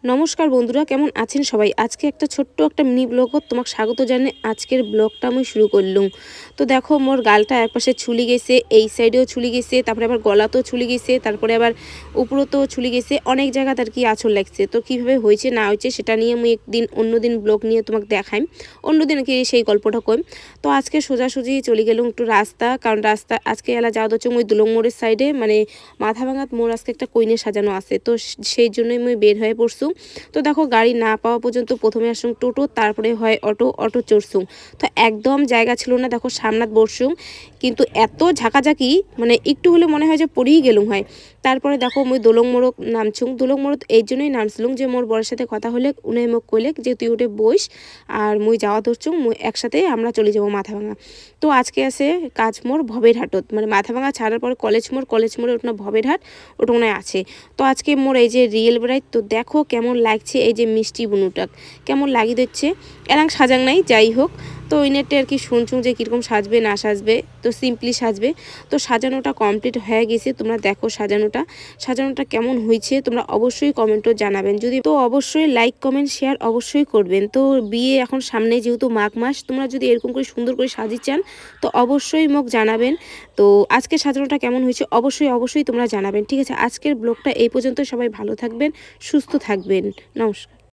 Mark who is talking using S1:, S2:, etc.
S1: নমস্কার বন্ধুরা, কেমন আছেন সবাই? আজকে একটা ছোট্ট একটা মিনি ব্লগত তোমাকে স্বাগত জানিয়ে আজকের ব্লগটা আমি শুরু করলুম। তো দেখো মোর গালটা একপাশে ছুলি গেছে, এই সাইডেও ছুলি গেছে, তারপরে আবার গলাতেও ছুলি গেছে, তারপরে আবার উপরতেও ছুলি গেছে, অনেক জায়গাতে আর কি আঁচড় লাগছে। তো কীভাবে হয়েছে না হয়েছে সেটা নিয়ে আমি একদিন অন্যদিন ব্লগ নিয়ে তোমাকে দেখাইম, অন্যদিন আর কি সেই গল্পটা কইম। তো আজকে সোজাসুজি চলে গেলুম একটু রাস্তা, কারণ রাস্তা আজকে এলা যাওয়া হচ্ছে ওই দুলং মোড়ের সাইডে, মানে মাথা ভাঙাত মোড় আজকে একটা কইনে সাজানো আছে, তো সেই জন্যই আমি বের হয়ে পড়ছুম। তো দেখো গাড়ি না পাওয়া পর্যন্ত প্রথমে আসুন টোটো, তারপরে হয় অটো চড়ছুম। তো একদম জায়গা ছিল না, দেখো সামনাত বসছুম, কিন্তু এত ঝাঁকাঝাঁকি মানে একটু হলে মনে হয় যে পড়েই গেলুম হয়। তারপরে দেখো মুই দোলং মোড় নামছুম। দোলং মোড় এই জন্যই নামছিলুম যে মোর বরের সাথে কথা হলে উনি মোক কইলে যে তুই উঠে বইস আর মুই যাওয়া ধরছুম, মুই একসাথে আমরা চলে যাবো মাথা ভাঙা। তো আজকে আছে কাজ মোর ভবের হাটত, মানে মাথা ভাঙা ছাড়ার পরে কলেজ মোড়ে ওটা ভবের হাট, ওটা মনে আছে। তো আজকে মোর এই যে রিয়েল বেড়াই, তো দেখো কেমন লাগছে এই যে মিষ্টি বুনুটাক কেমন লাগি দিচ্ছে, এরাং সাজাং নাই যাই হোক। তো ওই নেটে আর কি শুনছুম যে কীরকম সাজবে না সাজবে, তো সিম্পলি সাজবে। তো সাজানোটা কমপ্লিট হয়ে গেছে, তোমরা দেখো সাজানোটা কেমন হয়েছে তোমরা অবশ্যই কমেন্টও জানাবেন। যদি তো অবশ্যই লাইক কমেন্ট শেয়ার অবশ্যই করবেন। তো বিয়ে এখন সামনে যেহেতু মাঘ মাস, তোমরা যদি এরকম করে সুন্দর করে সাজি চান তো অবশ্যই মোক জানাবেন। তো আজকে সাজানোটা কেমন হয়েছে অবশ্যই তোমরা জানাবেন। ঠিক আছে, আজকের ব্লগটা এই পর্যন্ত। সবাই ভালো থাকবেন, সুস্থ থাকবেন। নমস্কার।